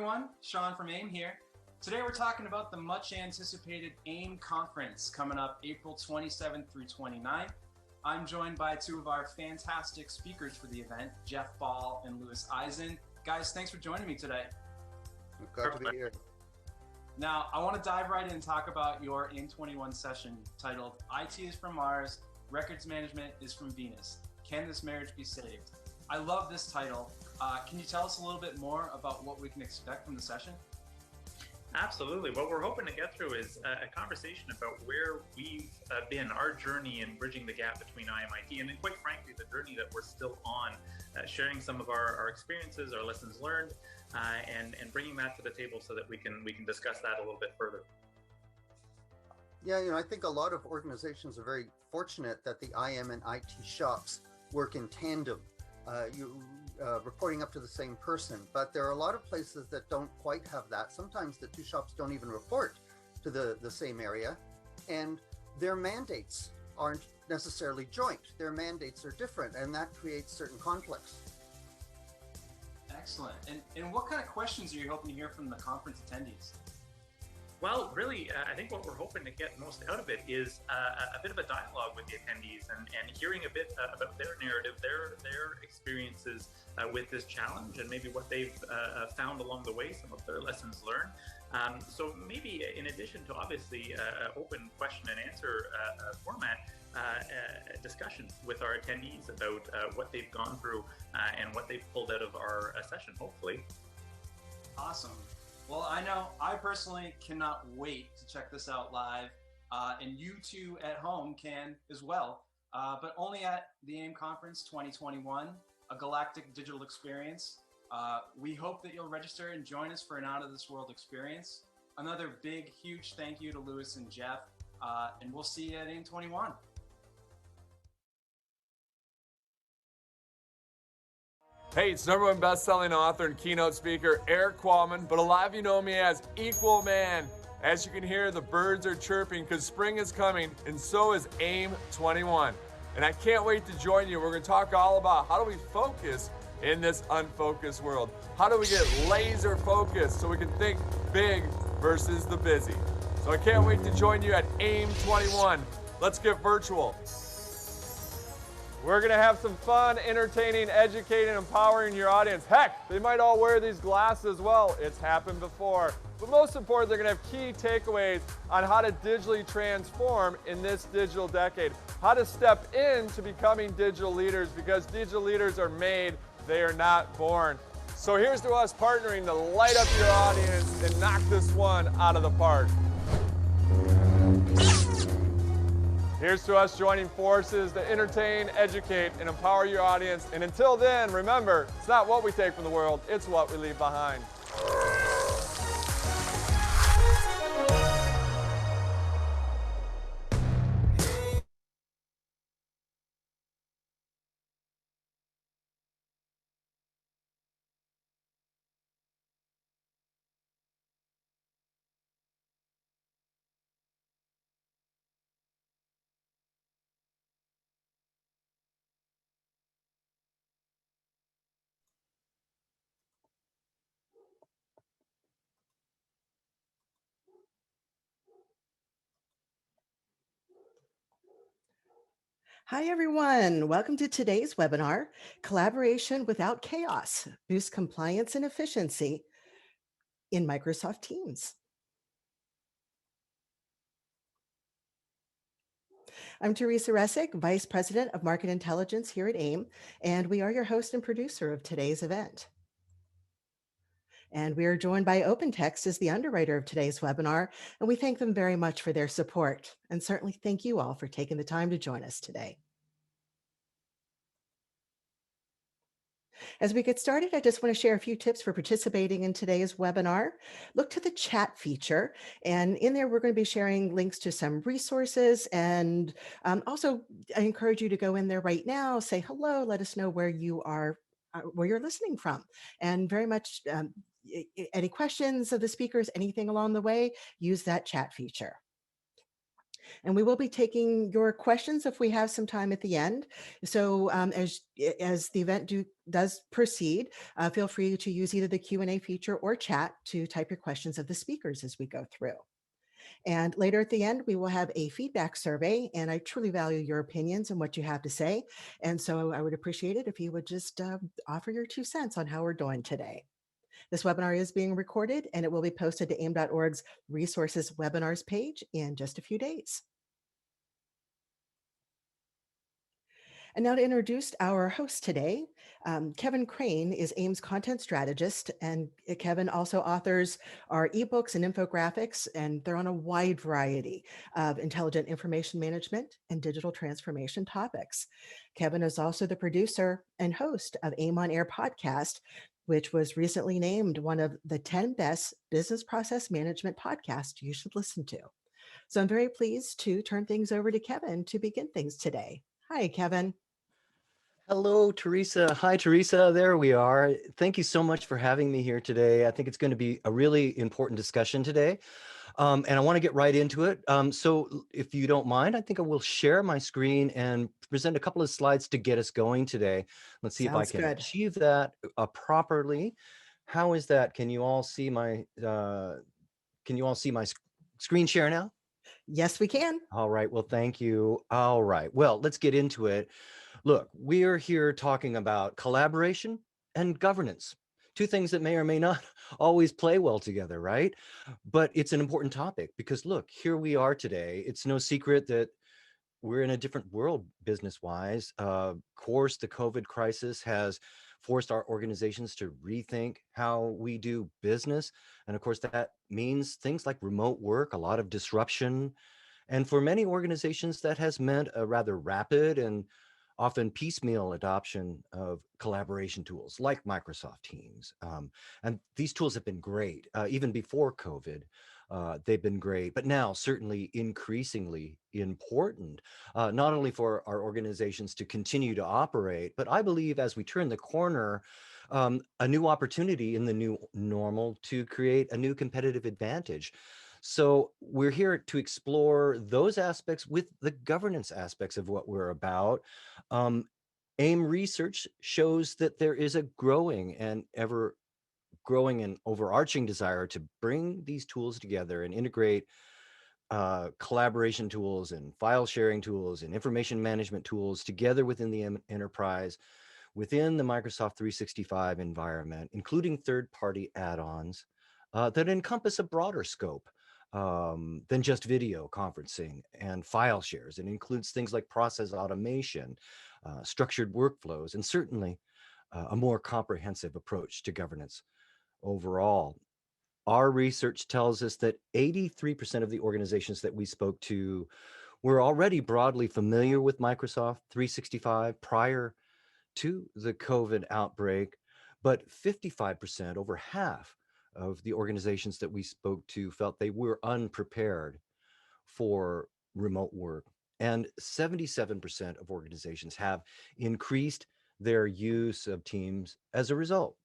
everyone, Sean from AIM here. Today we're talking about the much anticipated AIM conference coming up April 27th through 29th. I'm joined by two of our fantastic speakers for the event, Jeff Ball and Louis Eisen. Guys, thanks for joining me today. Glad to be here. Now, I want to dive right in and talk about your AIM 21 session titled IT is from Mars, Records Management is from Venus. Can this marriage be saved? I love this title. Can you tell us a little bit more about what we can expect from the session? Absolutely. What we're hoping to get through is a conversation about where we've been, our journey in bridging the gap between IM and IT, and then quite frankly, the journey that we're still on, sharing some of our experiences, our lessons learned, and bringing that to the table so that we can discuss that a little bit further. Yeah, I think a lot of organizations are very fortunate that the IM and IT shops work in tandem. Reporting up to the same person, but there are a lot of places that don't quite have that. Sometimes the two shops don't even report to the same area, and their mandates aren't necessarily joint. Their mandates are different, and that creates certain conflicts. Excellent. And what kind of questions are you hoping to hear from the conference attendees? Well, really, I think what we're hoping to get most out of it is a bit of a dialogue with the attendees and hearing a bit about their narrative, their experiences with this challenge, and maybe what they've found along the way, some of their lessons learned. So maybe in addition to obviously open question and answer format, discussion with our attendees about what they've gone through and what they've pulled out of our session, hopefully. Awesome. Well, I know I personally cannot wait to check this out live, and you two at home can as well, but only at the AIM Conference 2021, a galactic digital experience. We hope that you'll register and join us for an out-of-this-world experience. Another big, huge thank you to Louis and Jeff, and we'll see you at AIM 21. Hey, it's #1 best-selling author and keynote speaker, Eric Qualman, but a lot of you know me as Equal Man. As you can hear, the birds are chirping because spring is coming, and so is AIM 21. And I can't wait to join you. We're going to talk all about how do we focus in this unfocused world? How do we get laser focused so we can think big versus the busy? So I can't wait to join you at AIM 21. Let's get virtual. We're going to have some fun, entertaining, educating, empowering your audience. Heck, they might all wear these glasses. Well, it's happened before. But most important, they're going to have key takeaways on how to digitally transform in this digital decade. How to step into becoming digital leaders, because digital leaders are made, they are not born. So here's to us partnering to light up your audience and knock this one out of the park. Here's to us joining forces to entertain, educate, and empower your audience. And until then, remember, it's not what we take from the world, it's what we leave behind. Hi, everyone. Welcome to today's webinar, Collaboration Without Chaos, Boost Compliance and Efficiency in Microsoft Teams. I'm Teresa Resick, Vice President of Market Intelligence here at AIM, and we are your host and producer of today's event. And we are joined by OpenText as the underwriter of today's webinar, and we thank them very much for their support. And certainly thank you all for taking the time to join us today. As we get started, I just want to share a few tips for participating in today's webinar. Look to the chat feature, and in there we're going to be sharing links to some resources, and also I encourage you to go in there right now, say hello, let us know where you are, where you're listening from, and very much any questions of the speakers, anything along the way, use that chat feature. And we will be taking your questions if we have some time at the end. So as the event does proceed, feel free to use either the Q&A feature or chat to type your questions of the speakers as we go through. And later at the end, we will have a feedback survey, and I truly value your opinions and what you have to say. And so I would appreciate it if you would just offer your 2 cents on how we're doing today. This webinar is being recorded, and it will be posted to AIIM.org's resources webinars page in just a few days. And now to introduce our host today, Kevin Craine is AIIM's content strategist, and Kevin also authors our ebooks and infographics, and they're on a wide variety of intelligent information management and digital transformation topics. Kevin is also the producer and host of AIIM on Air podcast, which was recently named one of the 10 best business process management podcasts you should listen to. So I'm very pleased to turn things over to Kevin to begin things today. Hi, Kevin. Hello, Teresa. Hi, Teresa. There we are. Thank you so much for having me here today. I think it's going to be a really important discussion today. And I want to get right into it. So if you don't mind, I think I will share my screen and present a couple of slides to get us going today. Let's see if I can achieve that properly. How is that? Can you all see my screen share now? Yes, we can. All right. Well, thank you. All right. Well, let's get into it. Look, we are here talking about collaboration and governance, 2 things that may or may not always play well together, right? But it's an important topic because look, here we are today. It's no secret that we're in a different world business-wise. Of course, the COVID crisis has forced our organizations to rethink how we do business. And of course, that means things like remote work, a lot of disruption. And for many organizations, that has meant a rather rapid and often piecemeal adoption of collaboration tools like Microsoft Teams. And these tools have been great, even before COVID. They've been great, but now certainly increasingly important, not only for our organizations to continue to operate, but I believe as we turn the corner, a new opportunity in the new normal to create a new competitive advantage. So we're here to explore those aspects with the governance aspects of what we're about. AIM research shows that there is a growing and ever growing and overarching desire to bring these tools together and integrate collaboration tools and file sharing tools and information management tools together within the enterprise, within the Microsoft 365 environment, including third-party add-ons that encompass a broader scope than just video conferencing and file shares. It includes things like process automation, structured workflows, and certainly a more comprehensive approach to governance overall. Our research tells us that 83% of the organizations that we spoke to were already broadly familiar with Microsoft 365 prior to the COVID outbreak, but 55%, over half of the organizations that we spoke to, felt they were unprepared for remote work. And 77% of organizations have increased their use of Teams as a result.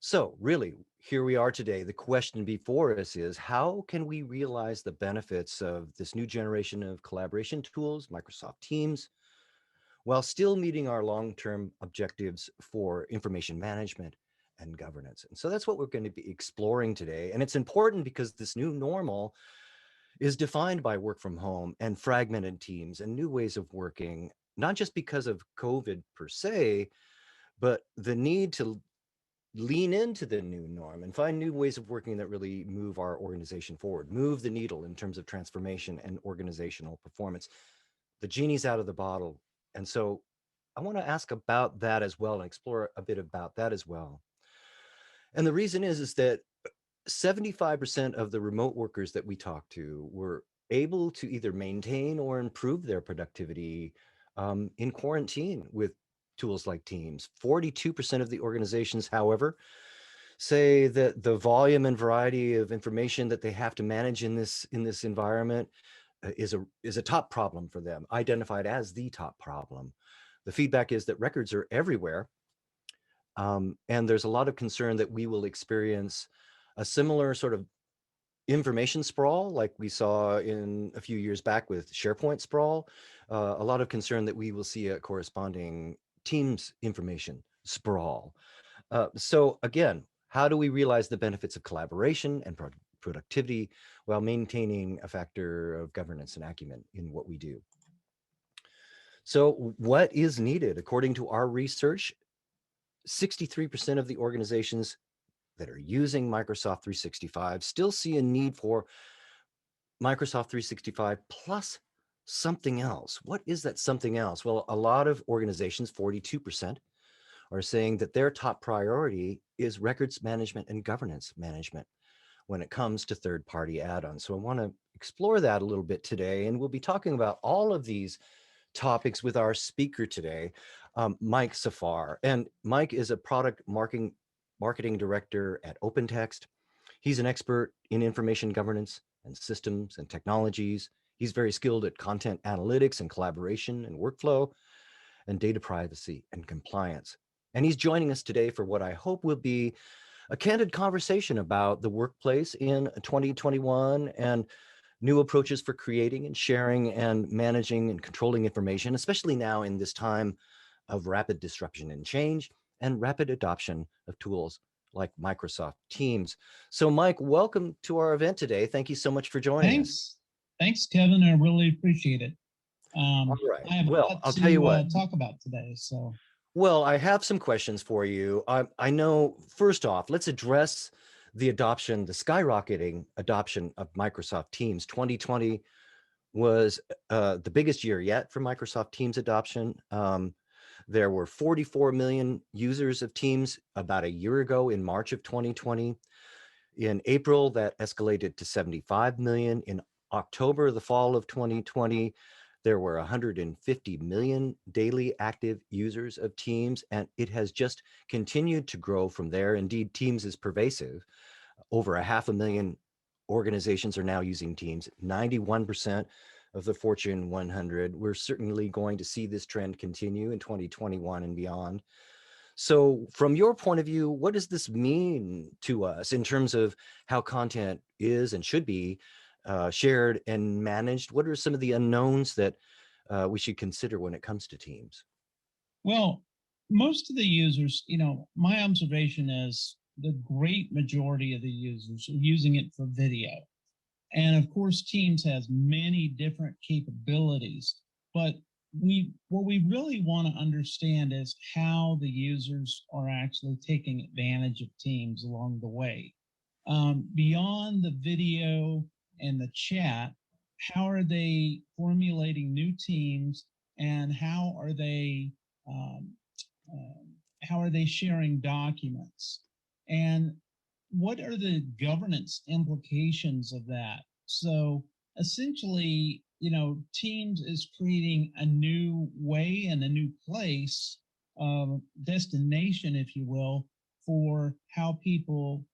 So really, here we are today. The question before us is, how can we realize the benefits of this new generation of collaboration tools, Microsoft Teams, while still meeting our long-term objectives for information management and governance? And so that's what we're going to be exploring today. And it's important because this new normal is defined by work from home and fragmented teams and new ways of working, not just because of COVID per se, but the need to lean into the new norm and find new ways of working that really move our organization forward, move the needle in terms of transformation and organizational performance. The genie's out of the bottle. And so I want to ask about that as well and explore a bit about that as well. And the reason is that 75% of the remote workers that we talked to were able to either maintain or improve their productivity in quarantine with tools like Teams. 42% of the organizations, however, say that the volume and variety of information that they have to manage in this environment is a top problem for them, identified as the top problem. The feedback is that records are everywhere, and there's a lot of concern that we will experience a similar sort of information sprawl, like we saw in a few years back with SharePoint sprawl, a lot of concern that we will see a corresponding Teams information sprawl. So again, how do we realize the benefits of collaboration and productivity while maintaining a factor of governance and acumen in what we do? So what is needed? According to our research, 63% of the organizations that are using Microsoft 365 still see a need for Microsoft 365 plus something else. What is that something else? Well, a lot of organizations, 42%, are saying that their top priority is records management and governance management when it comes to third-party add-ons. So I want to explore that a little bit today, and we'll be talking about all of these topics with our speaker today, Mike Safar. And Mike is a product marketing director at OpenText. He's an expert in information governance and systems and technologies. He's very skilled at content analytics and collaboration and workflow and data privacy and compliance. And he's joining us today for what I hope will be a candid conversation about the workplace in 2021 and new approaches for creating and sharing and managing and controlling information, especially now in this time of rapid disruption and change and rapid adoption of tools like Microsoft Teams. So Mike, welcome to our event today. Thank you so much for joining us. Thanks, Kevin. I really appreciate it. All right. I have Well, I'll tell you what. Talk about today. So. Well, I have some questions for you. I know, first off, let's address the adoption, the skyrocketing adoption of Microsoft Teams. 2020 was the biggest year yet for Microsoft Teams adoption. There were 44 million users of Teams about a year ago in March of 2020. In April, that escalated to 75 million. In October, the fall of 2020, there were 150 million daily active users of Teams, and it has just continued to grow from there. Indeed, Teams is pervasive. Over 500,000 organizations are now using Teams, 91% of the Fortune 100. We're certainly going to see this trend continue in 2021 and beyond. So from your point of view, what does this mean to us in terms of how content is and should be shared and managed? What are some of the unknowns that we should consider when it comes to Teams? Well, most of the users, my observation is the great majority of the users are using it for video. And of course, Teams has many different capabilities, but what we really want to understand is how the users are actually taking advantage of Teams along the way. Beyond the video and the chat, how are they formulating new teams, and how are they sharing documents, and what are the governance implications of that? So essentially, Teams is creating a new way and a new place, destination, if you will, for how people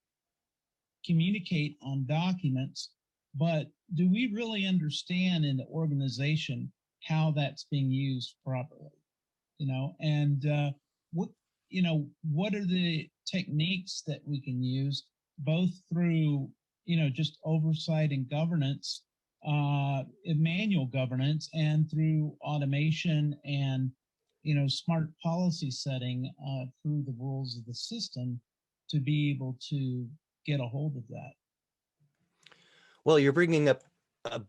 communicate on documents. But do we really understand in the organization how that's being used properly? What are the techniques that we can use, both through, just oversight and governance, manual governance, and through automation and, smart policy setting through the rules of the system to be able to get a hold of that? Well, you're bringing up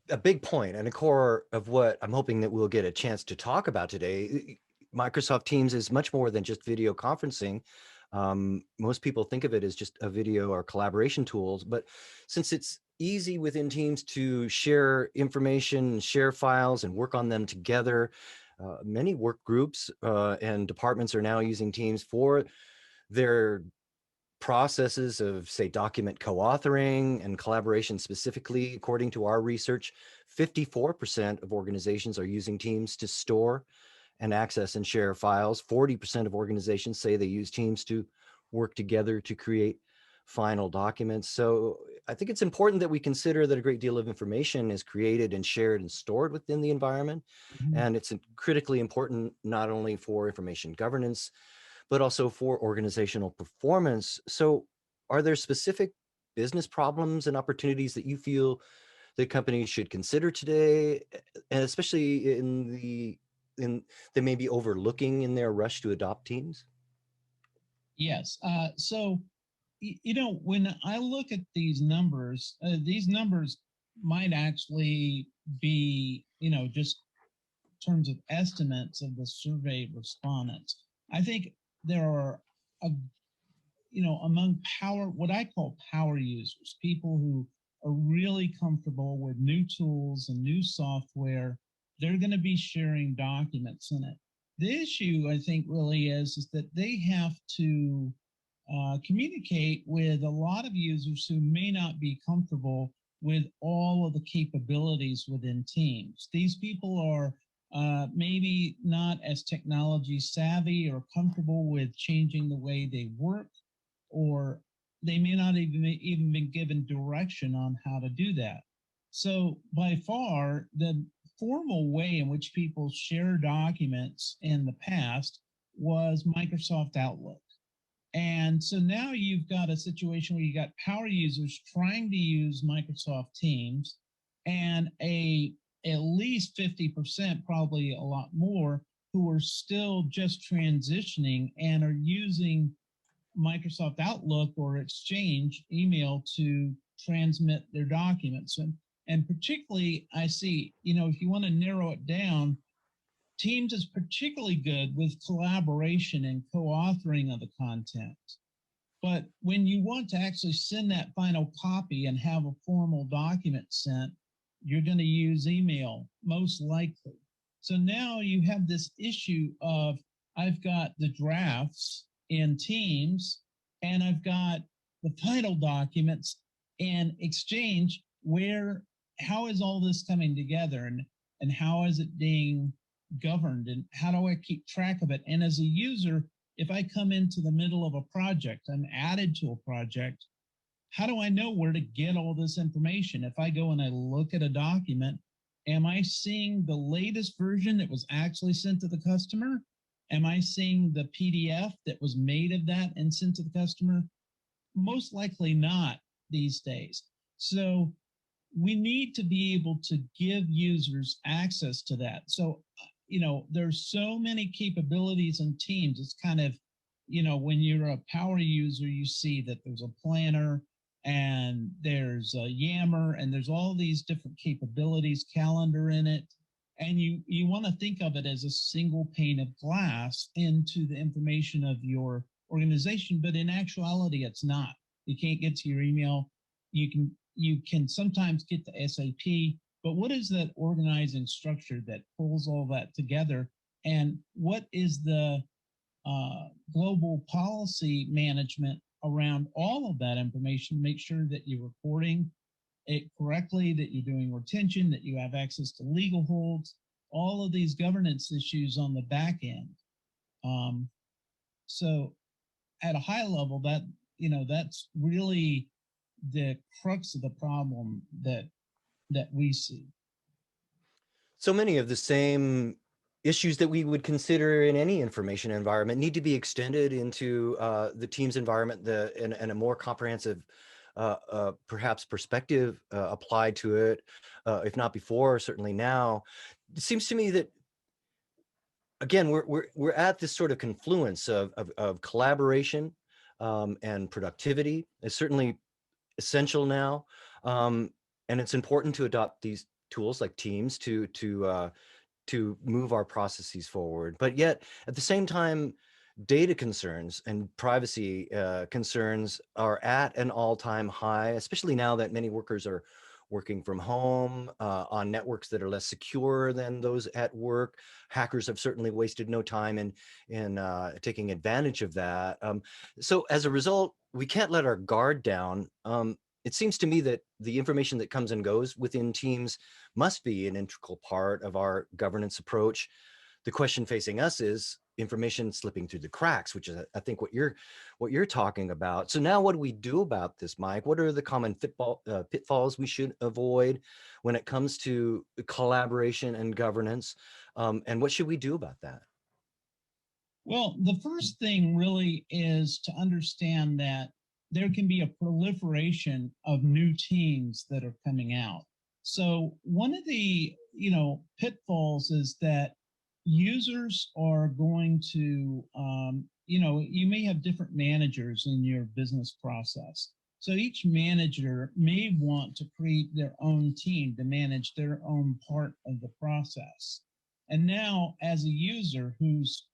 a big point and a core of what I'm hoping that we'll get a chance to talk about today. Microsoft Teams is much more than just video conferencing. Most people think of it as just a video or collaboration tools, but since it's easy within Teams to share information, share files, and work on them together, many work groups and departments are now using Teams for their processes of, say, document co-authoring and collaboration specifically. According to our research, 54% of organizations are using Teams to store and access and share files. 40% of organizations say they use Teams to work together to create final documents. So I think it's important that we consider that a great deal of information is created and shared and stored within the environment. Mm-hmm. And it's critically important not only for information governance, but also for organizational performance. So are there specific business problems and opportunities that you feel that companies should consider today, and especially they may be overlooking in their rush to adopt teams? Yes. So, when I look at these numbers might actually be, just terms of estimates of the survey respondents. I think there are, among what I call power users, people who are really comfortable with new tools and new software, they're going to be sharing documents in it. The issue, I think, really is that they have to communicate with a lot of users who may not be comfortable with all of the capabilities within Teams. These people are maybe not as technology savvy or comfortable with changing the way they work, or they may not even been given direction on how to do that. So by far, the formal way in which people share documents in the past was Microsoft Outlook. And so now you've got a situation where you got power users trying to use Microsoft Teams, and at least 50%, probably a lot more, who are still just transitioning and are using Microsoft Outlook or Exchange email to transmit their documents. And particularly, I see, if you want to narrow it down, Teams is particularly good with collaboration and co-authoring of the content. But when you want to actually send that final copy and have a formal document sent, you're going to use email, most likely. So now you have this issue of, I've got the drafts in Teams, and I've got the final documents in Exchange. How is all this coming together, and how is it being governed, and how do I keep track of it? And as a user, if I come into the middle of a project, I'm added to a project, how do I know where to get all this information? If I go and I look at a document, am I seeing the latest version that was actually sent to the customer? Am I seeing the PDF that was made of that and sent to the customer? Most likely not these days. So we need to be able to give users access to that. So, there's so many capabilities in Teams. It's kind of, when you're a power user, you see that there's a planner and there's a Yammer and there's all these different capabilities, calendar in it. And you want to think of it as a single pane of glass into the information of your organization, but in actuality, it's not. You can't get to your email. You can sometimes get to SAP, but what is that organizing structure that pulls all that together? And what is the global policy management around all of that information? Make sure that you're reporting it correctly, that you're doing retention, that you have access to legal holds, all of these governance issues on the back end. So at a high level, that's really the crux of the problem that we see. So many of the same issues that we would consider in any information environment need to be extended into the Teams environment, and a more comprehensive perhaps perspective applied to it, if not before, certainly now. It seems to me that, again, we're at this sort of confluence of collaboration and productivity. It's certainly essential now, and it's important to adopt these tools like Teams to move our processes forward. But yet, at the same time, data concerns and privacy concerns are at an all-time high, especially now that many workers are working from home on networks that are less secure than those at work. Hackers have certainly wasted no time in taking advantage of that. So as a result, we can't let our guard down. It seems to me that the information that comes and goes within Teams must be an integral part of our governance approach. The question facing us is information slipping through the cracks, which is, I think, what you're talking about. So now what do we do about this, Mike? What are the common pitfalls we should avoid when it comes to collaboration and governance? And what should we do about that? Well, the first thing really is to understand that there can be a proliferation of new teams that are coming out. So one of the, pitfalls is that users are going to, you may have different managers in your business process. So each manager may want to create their own team to manage their own part of the process. And now as a user who's,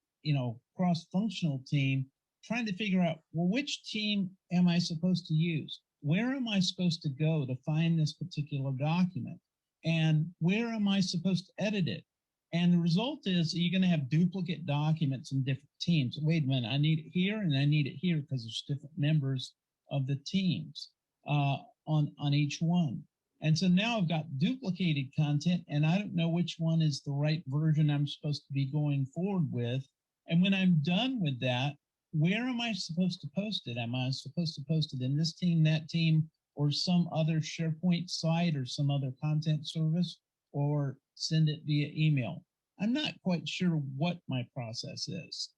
cross-functional team, trying to figure out, well, which team am I supposed to use? Where am I supposed to go to find this particular document? And where am I supposed to edit it? And the result is you're going to have duplicate documents in different teams. Wait a minute, I need it here and I need it here because there's different members of the teams on each one. And so now I've got duplicated content and I don't know which one is the right version I'm supposed to be going forward with. And when I'm done with that, where am I supposed to post it? Am I supposed to post it in this team, that team, or some other SharePoint site or some other content service, or send it via email? I'm not quite sure what my process is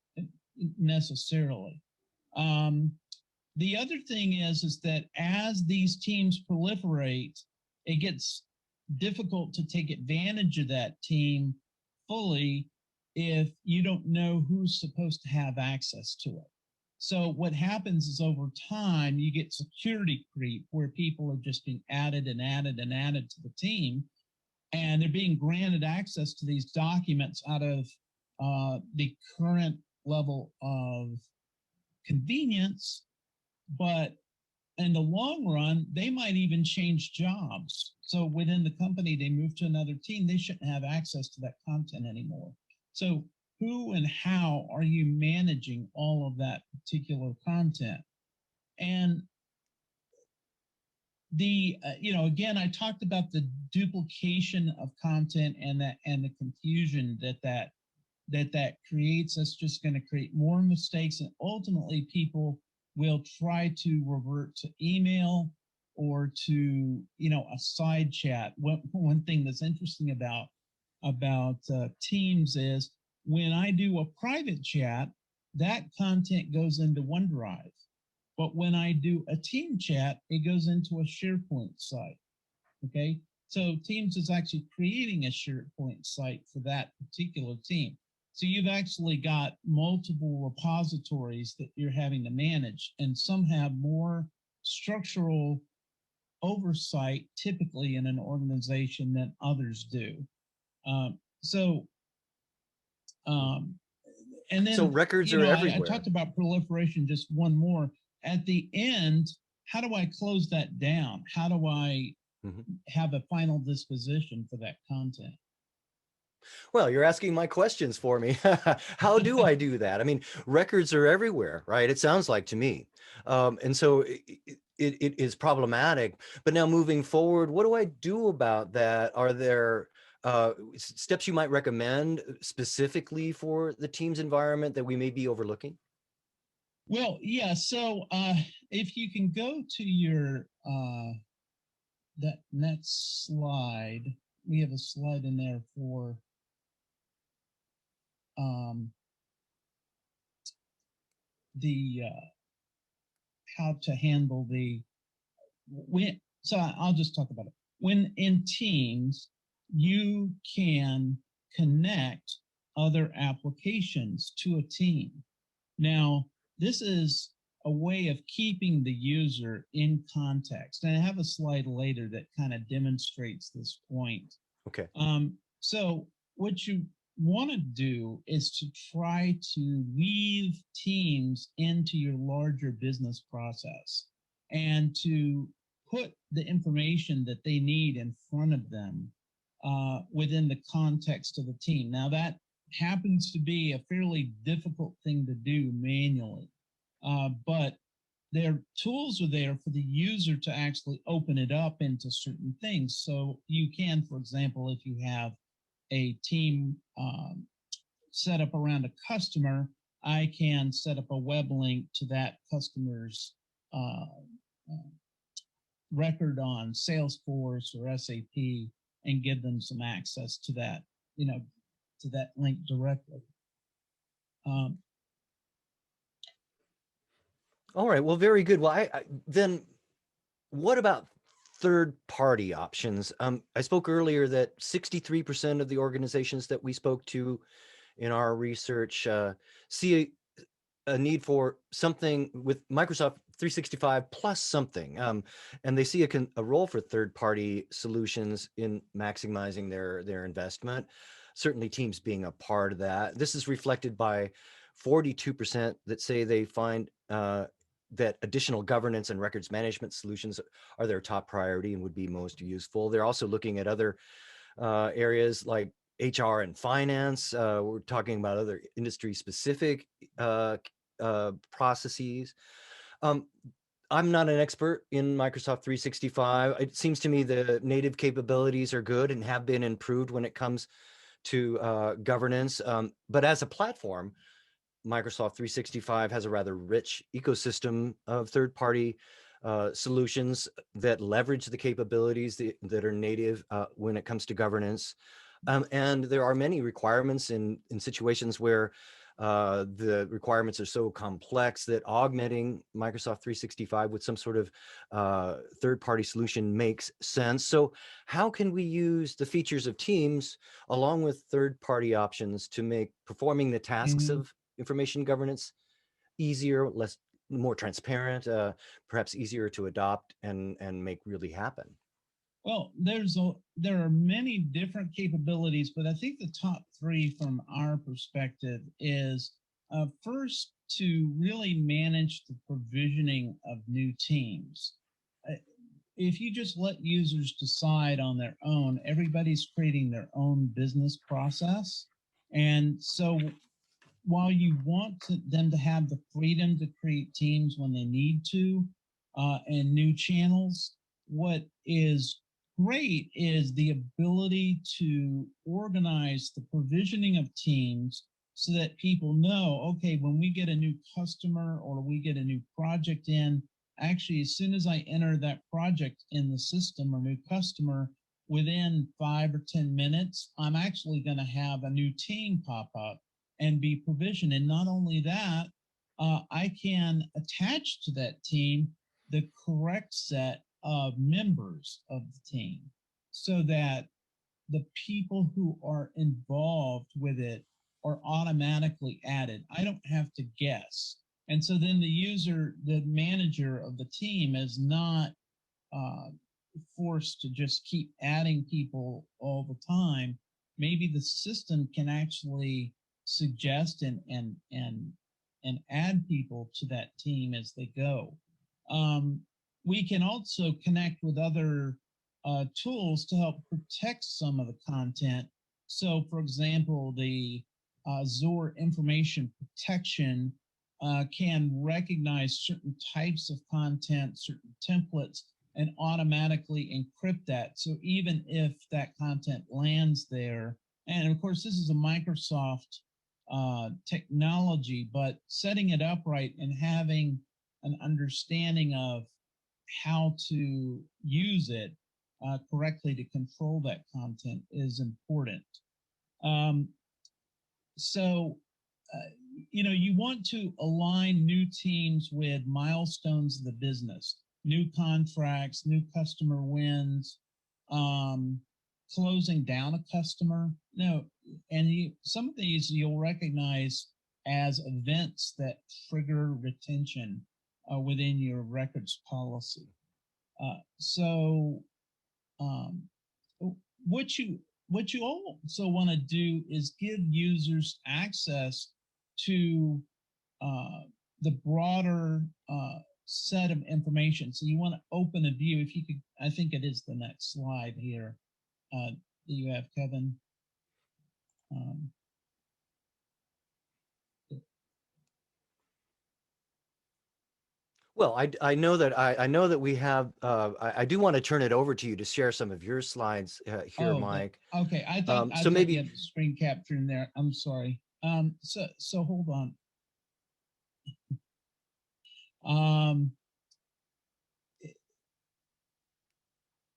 necessarily. The other thing is that as these teams proliferate, it gets difficult to take advantage of that team fully if you don't know who's supposed to have access to it. So what happens is over time, you get security creep where people are just being added and added and added to the team, and they're being granted access to these documents out of the current level of convenience, but in the long run, they might even change jobs. So within the company, they move to another team, they shouldn't have access to that content anymore. So who and how are you managing all of that particular content? And the, again, I talked about the duplication of content and the confusion that creates. That's just going to create more mistakes, and ultimately people will try to revert to email or to, a side chat. One thing that's interesting about Teams is when I do a private chat, that content goes into OneDrive. But when I do a team chat, it goes into a SharePoint site. Okay, so Teams is actually creating a SharePoint site for that particular team. So you've actually got multiple repositories that you're having to manage, and some have more structural oversight typically in an organization than others do. And then, so records are everywhere. I talked about proliferation, just one more. At the end, how do I close that down? How do I have a final disposition for that content? Well, you're asking my questions for me. How do I do that? I mean, records are everywhere, right? It sounds like to me. And so it is problematic. But now moving forward, what do I do about that? Are there steps you might recommend specifically for the Teams environment that we may be overlooking? Well, yeah. So if you can go to your that next slide, we have a slide in there for the how to handle the so I'll just talk about it. When in Teams, you can connect other applications to a team. Now, this is a way of keeping the user in context. And I have a slide later that kind of demonstrates this point. Okay. So what you want to do is to try to weave Teams into your larger business process and to put the information that they need in front of them within the context of the team. Now, that happens to be a fairly difficult thing to do manually, but their tools are there for the user to actually open it up into certain things. So you can, for example, if you have a team set up around a customer, I can set up a web link to that customer's record on Salesforce or SAP and give them some access to that, to that link directly. All right. Well, very good. Well, then what about third-party options? I spoke earlier that 63% of the organizations that we spoke to in our research see a need for something with Microsoft 365 plus something, and they see a role for third-party solutions in maximizing their investment. Certainly, Teams being a part of that. This is reflected by 42% that say they find that additional governance and records management solutions are their top priority and would be most useful. They're also looking at other areas like HR and finance. We're talking about other industry-specific processes. I'm not an expert in Microsoft 365. It seems to me the native capabilities are good and have been improved when it comes to governance. But as a platform, Microsoft 365 has a rather rich ecosystem of third-party solutions that leverage the capabilities that are native when it comes to governance. And there are many requirements in situations where the requirements are so complex that augmenting Microsoft 365 with some sort of third-party solution makes sense. So how can we use the features of Teams along with third-party options to make performing the tasks of information governance easier, more transparent, perhaps easier to adopt and make really happen? Well, there are many different capabilities, but I think the top three from our perspective is first to really manage the provisioning of new teams. If you just let users decide on their own, everybody's creating their own business process. And so while you want them to have the freedom to create teams when they need to and new channels, what is great is the ability to organize the provisioning of teams so that people know, okay, when we get a new customer or we get a new project in, actually, as soon as I enter that project in the system or new customer, within 5 or 10 minutes, I'm actually going to have a new team pop up and be provisioned. And not only that, I can attach to that team the correct set of members of the team so that the people who are involved with it are automatically added. I don't have to guess. And so then the manager of the team is not forced to just keep adding people all the time. Maybe the system can actually suggest and add people to that team as they go. We can also connect with other tools to help protect some of the content. So, for example, the Azure information protection can recognize certain types of content, certain templates, and automatically encrypt that. So even if that content lands there, and of course, this is a Microsoft technology, but setting it up right and having an understanding of how to use it correctly to control that content is important. You want to align new teams with milestones of the business, new contracts, new customer wins, closing down a customer. Some of these you'll recognize as events that trigger retention within your records policy. What you also want to do is give users access to the broader set of information. So you want to open a view. If you could, I think it is the next slide here that you have, Kevin. Well, I know that we have. I do want to turn it over to you to share some of your slides here, Mike. Okay, I thought so maybe you had screen capture in there. I'm sorry. So hold on.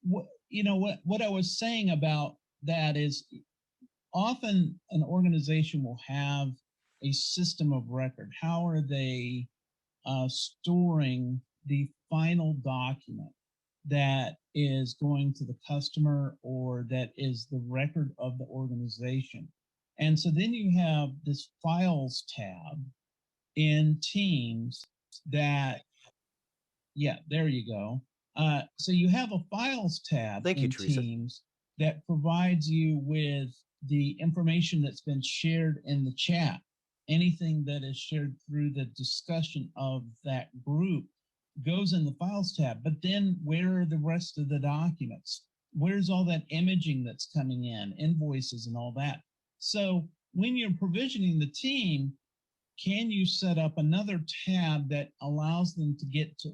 What I was saying about that is often an organization will have a system of record. How are they storing the final document that is going to the customer or that is the record of the organization. And so then you have this files tab in Teams that, yeah, there you go. So you have a files tab in Teams that provides you with the information that's been shared in the chat. Anything that is shared through the discussion of that group goes in the files tab. But then where are the rest of the documents? Where's all that imaging that's coming in, invoices and all that? So when you're provisioning the team, can you set up another tab that allows them to get to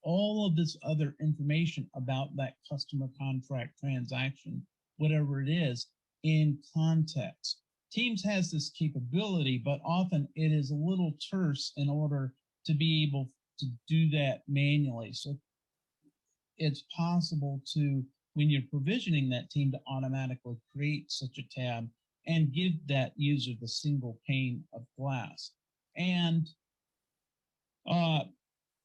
all of this other information about that customer contract transaction, whatever it is, in context? Teams has this capability, but often it is a little terse in order to be able to do that manually. So it's possible to, when you're provisioning that team, to automatically create such a tab and give that user the single pane of glass. And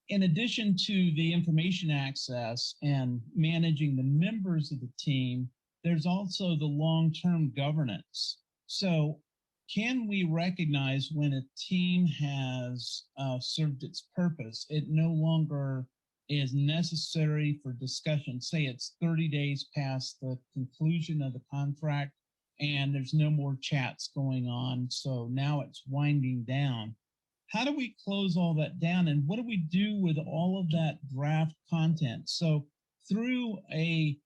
in addition to the information access and managing the members of the team, there's also the long-term governance. So can we recognize when a team has served its purpose, it no longer is necessary for discussion? Say it's 30 days past the conclusion of the contract and there's no more chats going on, so now it's winding down. How do we close all that down, and what do we do with all of that draft content? So through a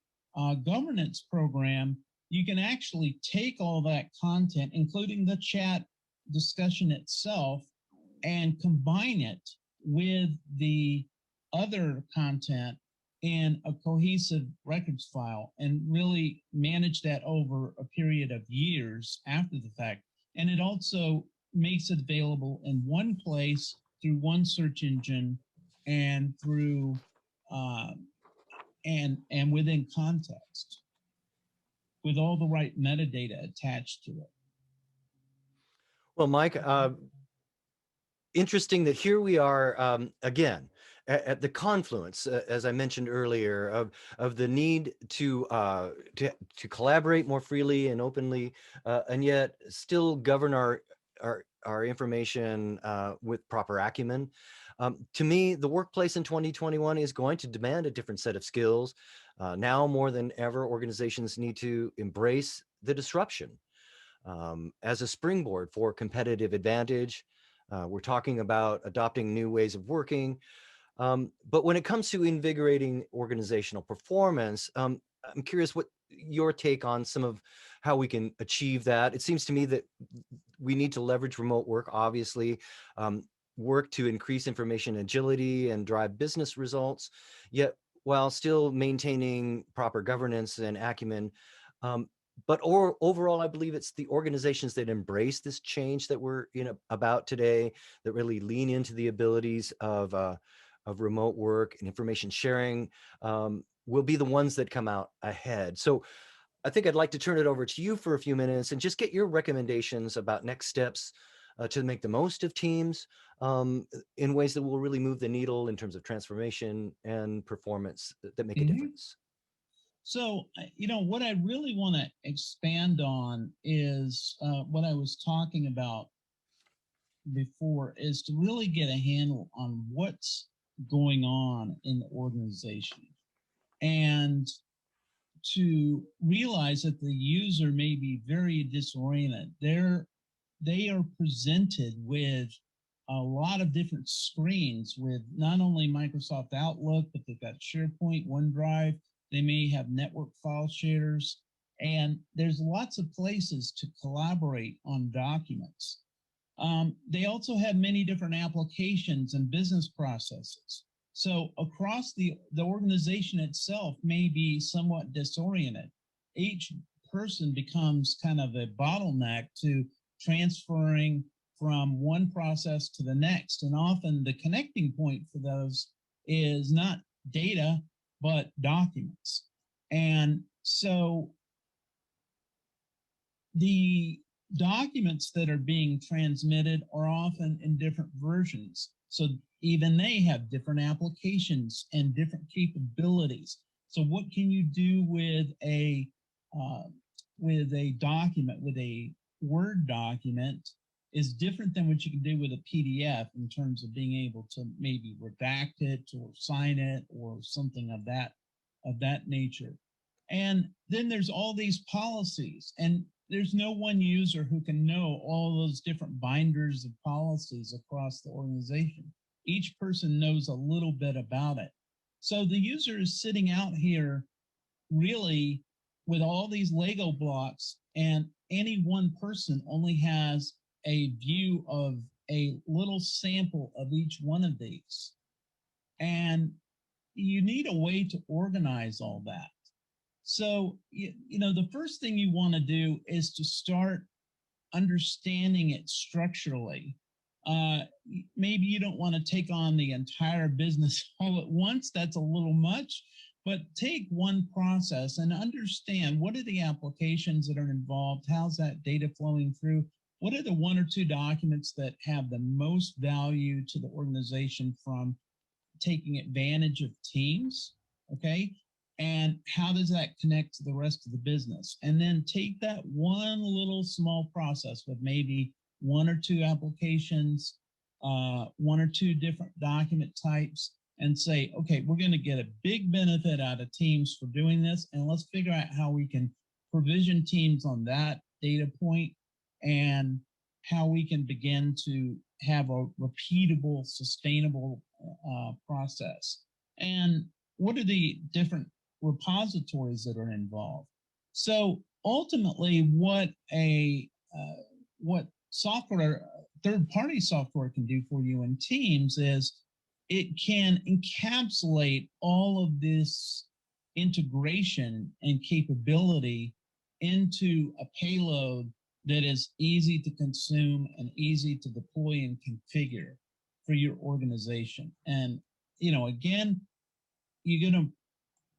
governance program, you can actually take all that content, including the chat discussion itself, and combine it with the other content in a cohesive records file and really manage that over a period of years after the fact. And it also makes it available in one place through one search engine and through and within context with all the right metadata attached to it. Well, Mike, interesting that here we are again at the confluence, as I mentioned earlier, of the need to collaborate more freely and openly, and yet still govern our information with proper acumen. To me, the workplace in 2021 is going to demand a different set of skills. Now more than ever, organizations need to embrace the disruption as a springboard for competitive advantage. We're talking about adopting new ways of working. But when it comes to invigorating organizational performance, I'm curious what your take on some of how we can achieve that. It seems to me that we need to leverage remote work, obviously, work to increase information agility and drive business results, yet while still maintaining proper governance and acumen. But overall, I believe it's the organizations that embrace this change that we're about today, that really lean into the abilities of remote work and information sharing, will be the ones that come out ahead. So I think I'd like to turn it over to you for a few minutes and just get your recommendations about next steps to make the most of Teams in ways that will really move the needle in terms of transformation and performance that make a difference. So, what I really want to expand on is what I was talking about before, is to really get a handle on what's going on in the organization and to realize that the user may be very disoriented. They are presented with a lot of different screens with not only Microsoft Outlook, but they've got SharePoint, OneDrive. They may have network file shares, and there's lots of places to collaborate on documents. They also have many different applications and business processes. So across the organization itself may be somewhat disoriented. Each person becomes kind of a bottleneck to transferring from one process to the next. And often the connecting point for those is not data, but documents. And so the documents that are being transmitted are often in different versions. So even they have different applications and different capabilities. So what can you do with a document, with a Word document, is different than what you can do with a PDF in terms of being able to maybe redact it or sign it or something of that nature. And then there's all these policies, and there's no one user who can know all those different binders of policies across the organization. Each person knows a little bit about it. So the user is sitting out here really with all these Lego blocks, and any one person only has a view of a little sample of each one of these. And you need a way to organize all that. So, you know, the first thing you want to do is to start understanding it structurally. Maybe you don't want to take on the entire business all at once. That's a little much, but take one process and understand what are the applications that are involved? How's that data flowing through? What are the one or two documents that have the most value to the organization from taking advantage of teams? Okay. And how does that connect to the rest of the business? And then take that one little small process with maybe one or two applications, one or two different document types, and say, okay, we're going to get a big benefit out of teams for doing this. And let's figure out how we can provision teams on that data point and how we can begin to have a repeatable, sustainable process. And what are the different repositories that are involved? So ultimately, what software, third-party software can do for you in Teams is it can encapsulate all of this integration and capability into a payload that is easy to consume and easy to deploy and configure for your organization. And, you know, again, you're going to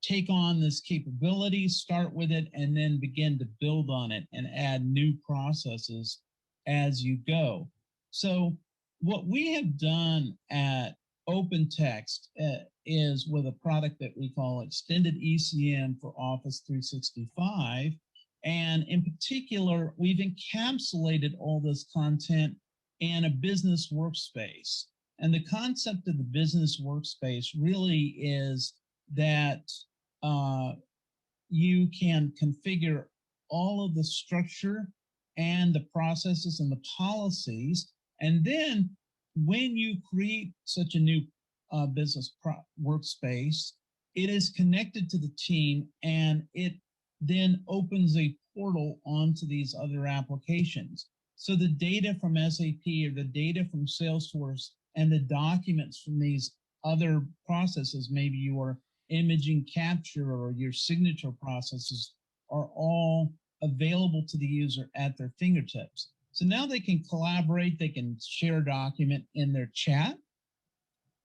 take on this capability, start with it, and then begin to build on it and add new processes as you go. So what we have done at OpenText is with a product that we call Extended ECM for Office 365. And in particular, we've encapsulated all this content in a business workspace. And the concept of the business workspace really is that you can configure all of the structure and the processes and the policies. And then when you create such a new business workspace, it is connected to the team, and it then opens a portal onto these other applications. So the data from SAP or the data from Salesforce and the documents from these other processes, maybe your imaging capture or your signature processes, are all available to the user at their fingertips. So now they can collaborate, they can share a document in their chat,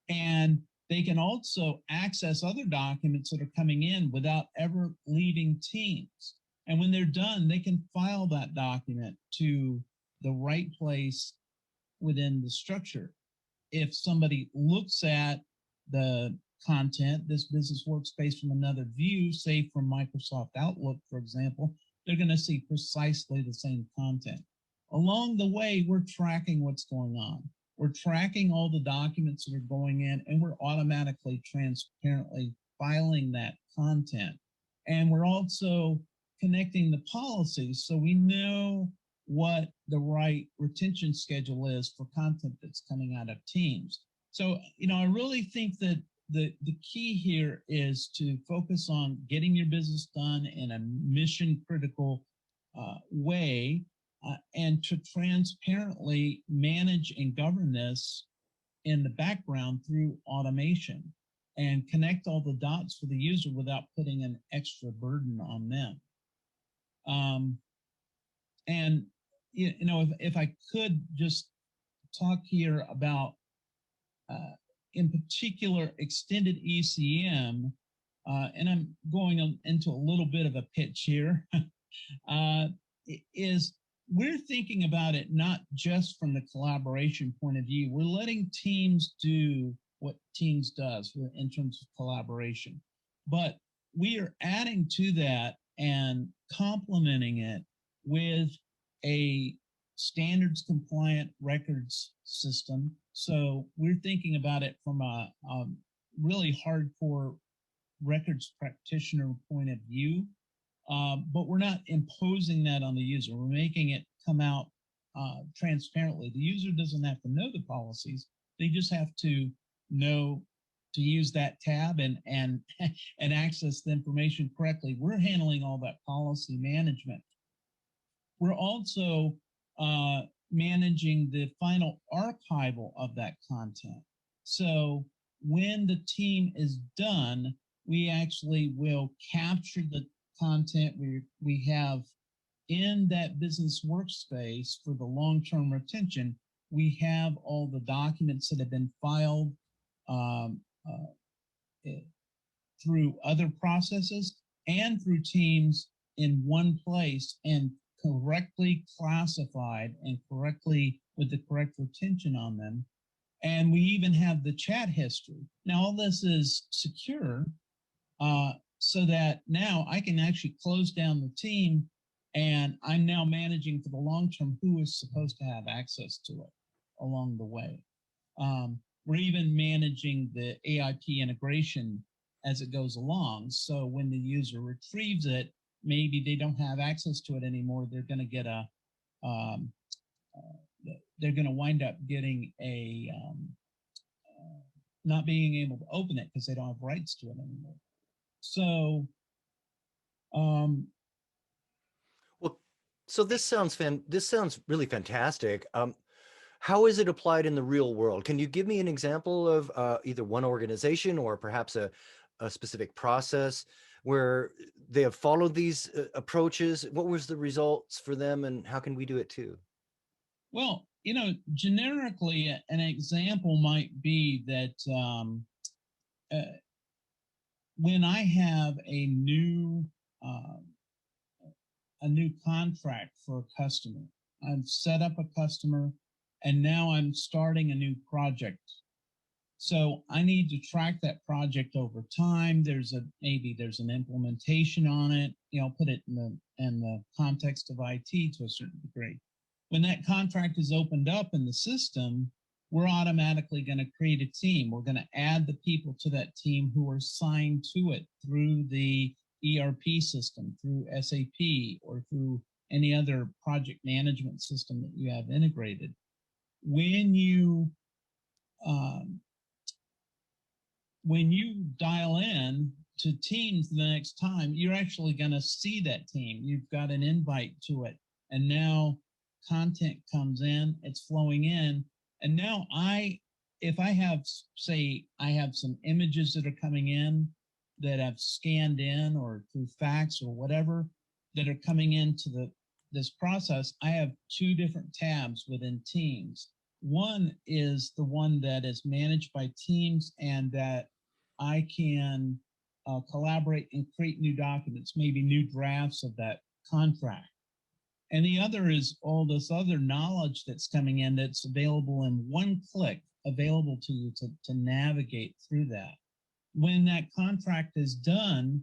and they can also access other documents that are coming in without ever leaving Teams. And when they're done, they can file that document to the right place within the structure. If somebody looks at the content, this business workspace, from another view, say from Microsoft Outlook, for example, they're going to see precisely the same content. Along the way, we're tracking what's going on. We're tracking all the documents that are going in, and we're automatically, transparently filing that content. And we're also connecting the policies so we know what the right retention schedule is for content that's coming out of Teams. So, you know, I really think that the key here is to focus on getting your business done in a mission critical way, and to transparently manage and govern this in the background through automation, and connect all the dots for the user without putting an extra burden on them. And, you know, if I could just talk here about, in particular, extended ECM, and I'm going into a little bit of a pitch here, is we're thinking about it not just from the collaboration point of view. We're letting Teams do what Teams does in terms of collaboration. But we are adding to that and complementing it with a standards compliant records system. So we're thinking about it from a really hardcore records practitioner point of view, but we're not imposing that on the user. We're making it come out transparently. The user doesn't have to know the policies. They just have to know to use that tab and and access the information correctly. We're handling all that policy management. We're also managing the final archival of that content. So when the team is done, we actually will capture the content we have in that business workspace for the long-term retention. We have all the documents that have been filed through other processes and through Teams in one place and correctly classified and correctly with the correct retention on them. And we even have the chat history. Now, all this is secure so that now I can actually close down the team, and I'm now managing for the long term who is supposed to have access to it along the way. We're even managing the AIP integration as it goes along. So when the user retrieves it, maybe they don't have access to it anymore. They're going to get a, they're going to wind up getting a, not being able to open it because they don't have rights to it anymore. So, Well, so this sounds really fantastic. How is it applied in the real world? Can you give me an example of either one organization or perhaps a specific process where they have followed these approaches? What was the results for them, and how can we do it too? Well, you know, generically, an example might be that when I have a new contract for a customer, I've set up a customer, and now I'm starting a new project. So I need to track that project over time. Maybe there's an implementation on it. You know, put it in the context of IT to a certain degree. When that contract is opened up in the system, we're automatically going to create a team. We're going to add the people to that team who are assigned to it through the ERP system, through SAP, or through any other project management system that you have integrated. When you dial in to Teams the next time, you're actually going to see that team. You've got an invite to it, and now content comes in, it's flowing in, and now if I have, say, I have some images that are coming in that I've scanned in or through fax or whatever that are coming into this process, I have two different tabs within Teams. One is the one that is managed by Teams and that I can collaborate and create new documents, maybe new drafts of that contract. And the other is all this other knowledge that's coming in that's available in one click, available to you to navigate through that. When that contract is done,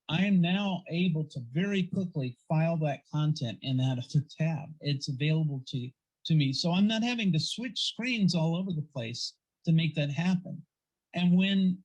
I am now able to very quickly file that content in that other tab. It's available to me. So I'm not having to switch screens all over the place to make that happen. And when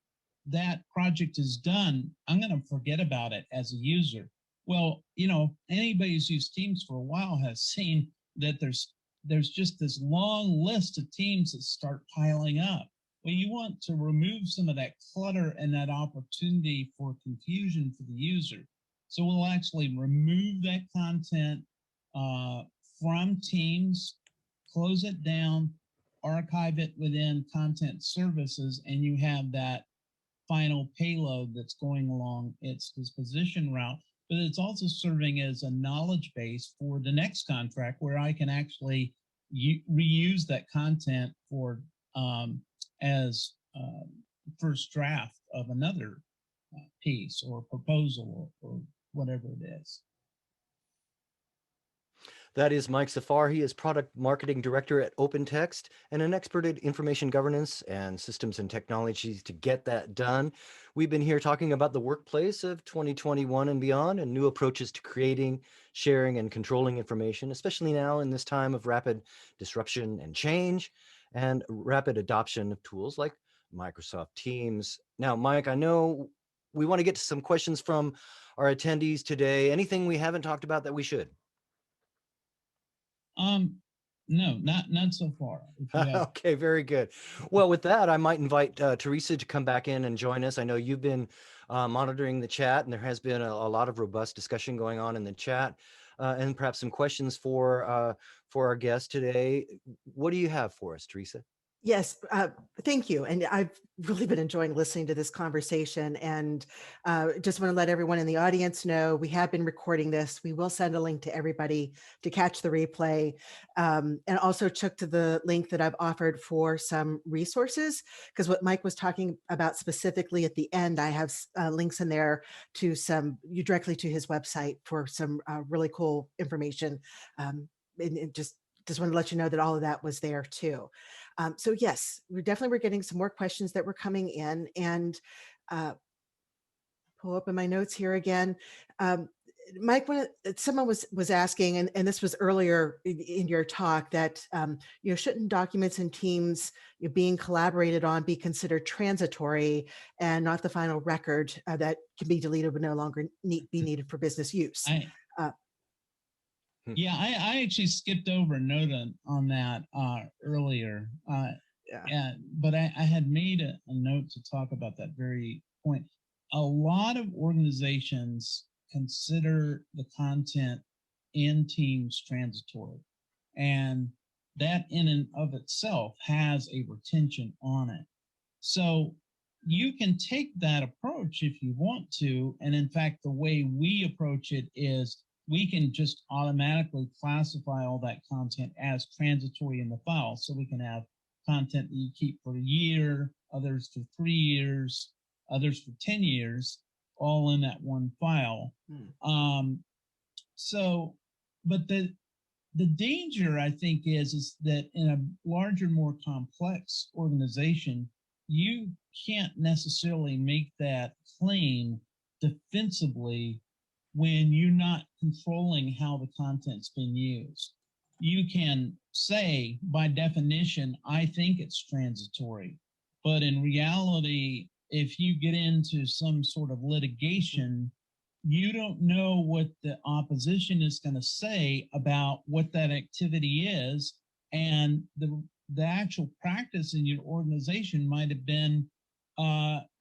that project is done, I'm going to forget about it as a user. Well, you know, anybody who's used Teams for a while has seen that there's just this long list of teams that start piling up. Well, you want to remove some of that clutter and that opportunity for confusion for the user. So we'll actually remove that content from Teams, close it down, archive it within content services, and you have that final payload that's going along its disposition route. But it's also serving as a knowledge base for the next contract where I can actually reuse that content for as first draft of another piece or proposal or whatever it is. That is Mike Safar. He is Product Marketing Director at OpenText and an expert at information governance and systems and technologies to get that done. We've been here talking about the workplace of 2021 and beyond and new approaches to creating, sharing, and controlling information, especially now in this time of rapid disruption and change and rapid adoption of tools like Microsoft Teams. Now, Mike, I know we want to get to some questions from our attendees today. Anything we haven't talked about that we should? No, not so far. Okay, very good. Well, with that, I might invite Teresa to come back in and join us. I know you've been monitoring the chat, and there has been a lot of robust discussion going on in the chat, and perhaps some questions for our guest today. What do you have for us, Teresa? Yes, thank you. And I've really been enjoying listening to this conversation, and just want to let everyone in the audience know we have been recording this. We will send a link to everybody to catch the replay, and also check to the link that I've offered for some resources, because what Mike was talking about specifically at the end, I have links in there to directly to his website for some really cool information. And just want to let you know that all of that was there too. So yes, we're getting some more questions that were coming in, and pull open my notes here again. Mike, someone was asking, and this was earlier in your talk, that shouldn't documents and teams being collaborated on be considered transitory and not the final record that can be deleted but no longer be needed for business use? Yeah, I actually skipped over a note on that earlier. But I had made a note to talk about that very point. A lot of organizations consider the content in Teams transitory, and that in and of itself has a retention on it. So you can take that approach if you want to, and in fact, the way we approach it is we can just automatically classify all that content as transitory in the file. So we can have content that you keep for a year, others for 3 years, others for 10 years, all in that one file. But the danger, I think, is that in a larger, more complex organization, you can't necessarily make that claim defensively when you're not controlling how the content's been used. You can say, by definition, I think it's transitory. But in reality, if you get into some sort of litigation, you don't know what the opposition is going to say about what that activity is. And the actual practice in your organization might have been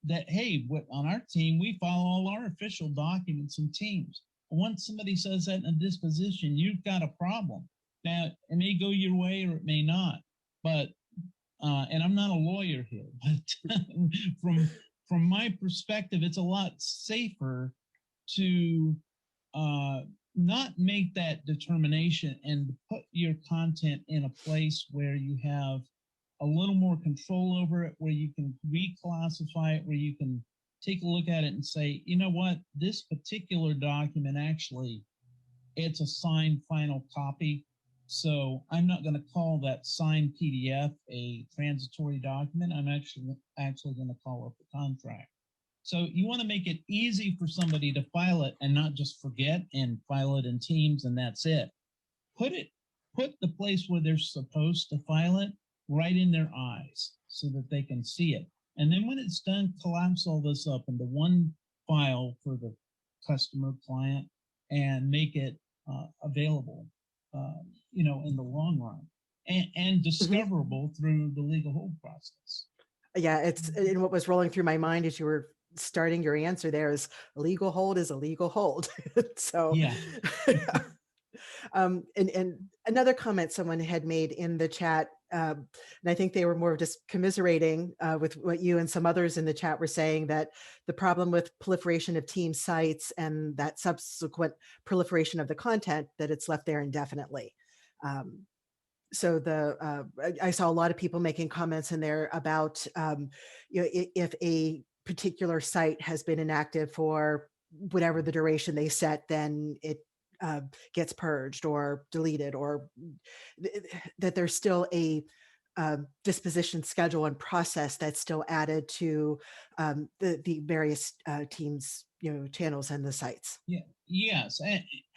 that, hey, on our team, we follow all our official documents and Teams. Once somebody says that in a disposition, you've got a problem. Now, it may go your way or it may not, but, and I'm not a lawyer here, but from my perspective, it's a lot safer to not make that determination and put your content in a place where you have a little more control over it, where you can reclassify it, where you can take a look at it and say, you know what, this particular document actually, it's a signed final copy. So I'm not going to call that signed PDF a transitory document. I'm actually going to call it the contract. So you want to make it easy for somebody to file it and not just forget and file it in Teams and that's it. Put the place where they're supposed to file it right in their eyes so that they can see it. And then when it's done, collapse all this up into one file for the customer client and make it available, in the long run and discoverable through the legal hold process. Yeah, and what was rolling through my mind as you were starting your answer there is a legal hold is a legal hold. So yeah. And another comment someone had made in the chat, and I think they were more just commiserating with what you and some others in the chat were saying, that the problem with proliferation of team sites and that subsequent proliferation of the content, that it's left there indefinitely. So I saw a lot of people making comments in there about, if a particular site has been inactive for whatever the duration they set, then it gets purged or deleted, or that there's still a disposition schedule and process that's still added to the various teams, channels and the sites. Yeah, yes,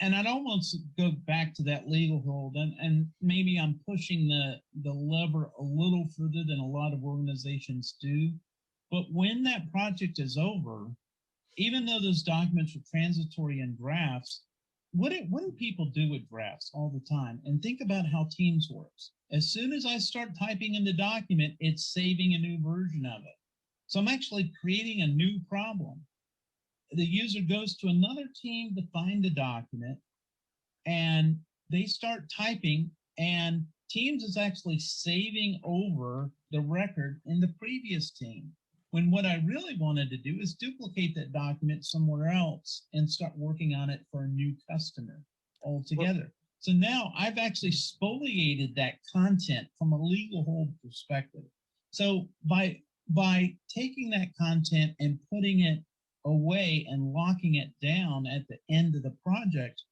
and I'd almost go back to that legal hold, and maybe I'm pushing the lever a little further than a lot of organizations do. But when that project is over, even though those documents are transitory and drafts, what do people do with drafts all the time? And think about how Teams works. As soon as I start typing in the document, it's saving a new version of it. So I'm actually creating a new problem. The user goes to another team to find the document, and they start typing, and Teams is actually saving over the record in the previous team. When what I really wanted to do is duplicate that document somewhere else and start working on it for a new customer altogether. So now I've actually spoliated that content from a legal hold perspective. So by taking that content and putting it away and locking it down at the end of the project,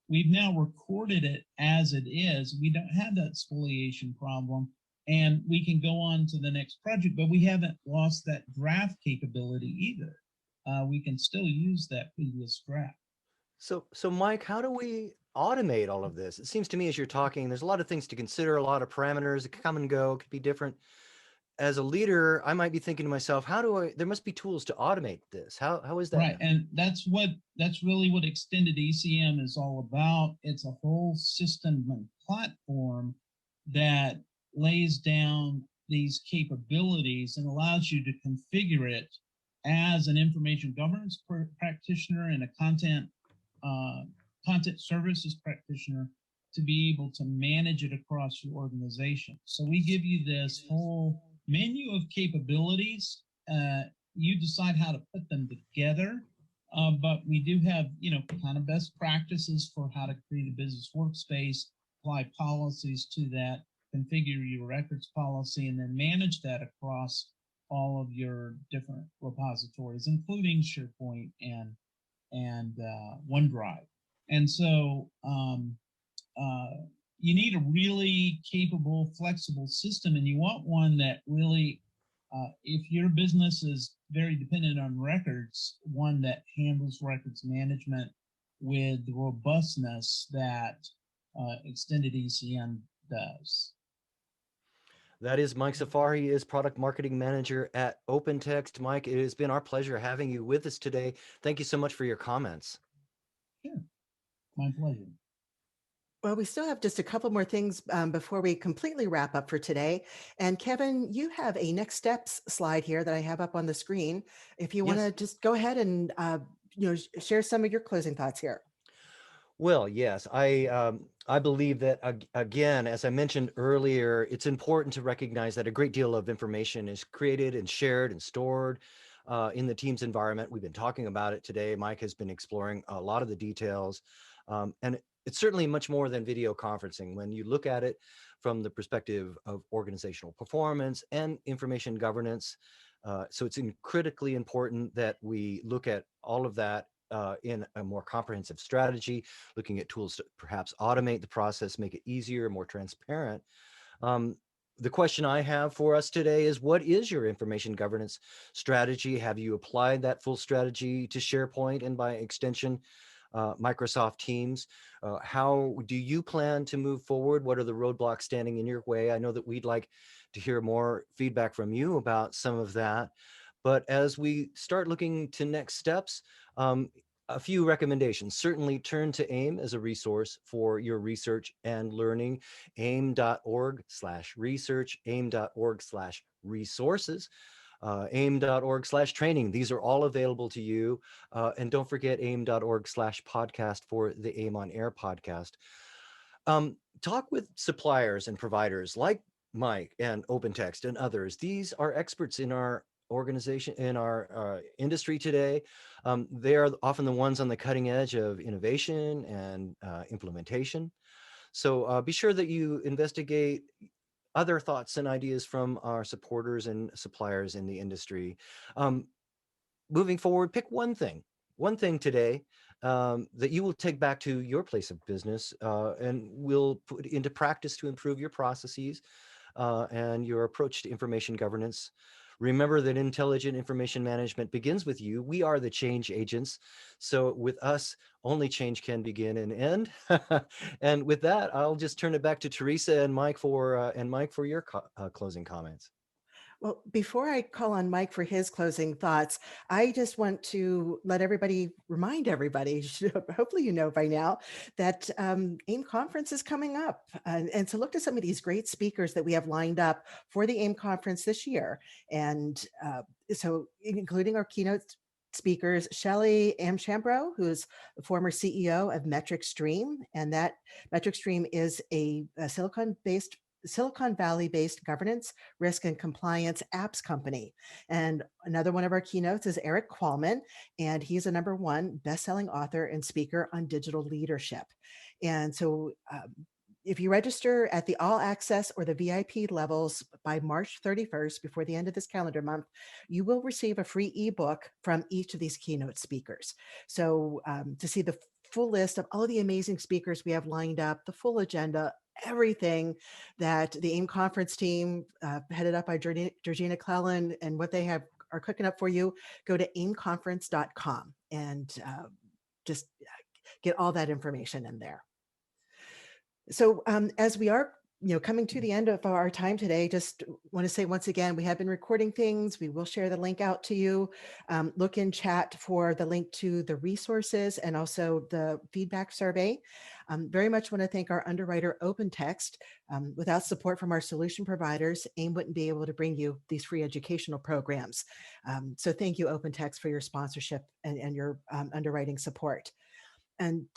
we've now recorded it as it is. We don't have that spoliation problem, and we can go on to the next project, but we haven't lost that draft capability either. We can still use that previous draft. So Mike, how do we automate all of this? It seems to me as you're talking, there's a lot of things to consider, a lot of parameters that come and go, could be different. As a leader, I might be thinking to myself, there must be tools to automate this. How is that? Right, and that's really what extended ECM is all about. It's a whole system and platform that lays down these capabilities and allows you to configure it as an information governance practitioner and a content services practitioner to be able to manage it across your organization. So we give you this whole menu of capabilities. You decide how to put them together, but we do have kind of best practices for how to create a business workspace, apply policies to that, configure your records policy, and then manage that across all of your different repositories, including SharePoint and OneDrive. And so you need a really capable, flexible system, and you want one that really, if your business is very dependent on records, one that handles records management with the robustness that extended ECM does. That is Mike Safar. He is Product Marketing Manager at OpenText. Mike, it has been our pleasure having you with us today. Thank you so much for your comments. Sure. My pleasure. Well, we still have just a couple more things before we completely wrap up for today. And Kevin, you have a next steps slide here that I have up on the screen. If you want to just go ahead and share some of your closing thoughts here. Well, yes, I believe that, again, as I mentioned earlier, it's important to recognize that a great deal of information is created and shared and stored in the Teams environment. We've been talking about it today. Mike has been exploring a lot of the details. And it's certainly much more than video conferencing when you look at it from the perspective of organizational performance and information governance. So it's critically important that we look at all of that in a more comprehensive strategy, looking at tools to perhaps automate the process, make it easier, more transparent. The question I have for us today is, what is your information governance strategy? Have you applied that full strategy to SharePoint and by extension, Microsoft Teams? How do you plan to move forward? What are the roadblocks standing in your way? I know that we'd like to hear more feedback from you about some of that. But as we start looking to next steps, a few recommendations. Certainly turn to AIM as a resource for your research and learning. AIM.org/research, AIM.org/resources, AIM.org/training. These are all available to you. And don't forget AIM.org/podcast for the AIM on Air podcast. Talk with suppliers and providers like Mike and OpenText and others. These are experts in our organization, in our industry today. They are often the ones on the cutting edge of innovation and implementation. So be sure that you investigate other thoughts and ideas from our supporters and suppliers in the industry. Moving forward, pick one thing today that you will take back to your place of business and will put into practice to improve your processes and your approach to information governance. Remember that intelligent information management begins with you. We are the change agents. So with us, only change can begin and end. And with that, I'll just turn it back to Teresa and Mike for your closing comments. Well, before I call on Mike for his closing thoughts, I just want to remind everybody, hopefully you know by now, that AIM conference is coming up. And to look to some of these great speakers that we have lined up for the AIM conference this year. And so including our keynote speakers, Shelley Amchambro, who's the former CEO of Metric Stream. And that Metric Stream is a Silicon Valley-based governance, risk, and compliance apps company. And another one of our keynotes is Eric Qualman, and he's a #1 best-selling author and speaker on digital leadership. And so if you register at the all access or the VIP levels by March 31st, before the end of this calendar month, you will receive a free ebook from each of these keynote speakers. So to see the full list of all the amazing speakers we have lined up, the full agenda, everything that the AIM conference team headed up by Georgina Clellan and what they are cooking up for you, go to aimconference.com and just get all that information in there. So as we are coming to the end of our time today, just want to say once again, we have been recording things. We will share the link out to you. Look in chat for the link to the resources and also the feedback survey. Very much want to thank our underwriter, OpenText. Without support from our solution providers, AIM wouldn't be able to bring you these free educational programs. So thank you, OpenText, for your sponsorship and your underwriting support. And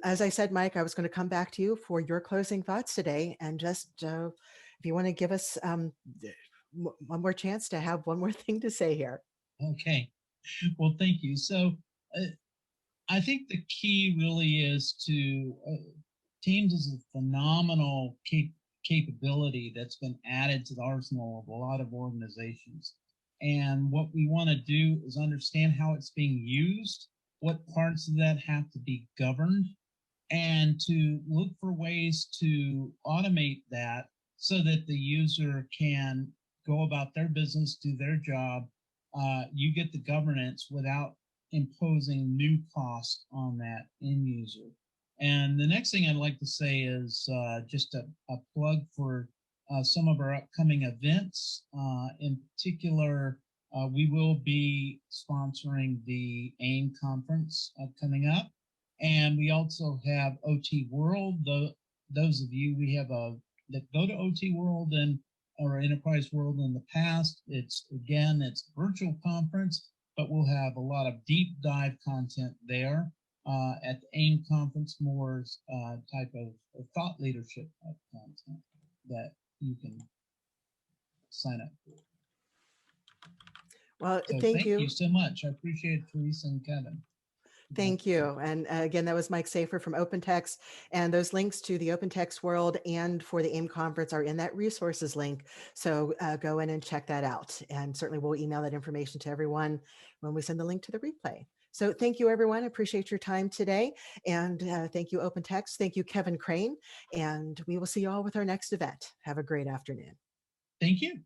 as I said, Mike, I was going to come back to you for your closing thoughts today. And just if you want to give us one more chance to have one more thing to say here. Okay. Well, thank you. So I think the key really is to Teams is a phenomenal capability that's been added to the arsenal of a lot of organizations. And what we want to do is understand how it's being used, what parts of that have to be governed, and to look for ways to automate that so that the user can go about their business, do their job. You get the governance without imposing new costs on that end user. And the next thing I'd like to say is just a plug for some of our upcoming events. In particular, we will be sponsoring the AIM conference coming up. And we also have OT World. Those of you that go to OT World or Enterprise World in the past, it's a virtual conference, but we'll have a lot of deep dive content there. At the AIM conference, more type of thought leadership type content that you can sign up for. Well, So thank you so much. I appreciate it, Teresa and Kevin. Thank you. And again, that was Mike Safar from OpenText. And those links to the OpenText World and for the AIM conference are in that resources link. So go in and check that out. And certainly we'll email that information to everyone when we send the link to the replay. So thank you, everyone. I appreciate your time today. And thank you, OpenText. Thank you, Kevin Craine. And we will see you all with our next event. Have a great afternoon. Thank you.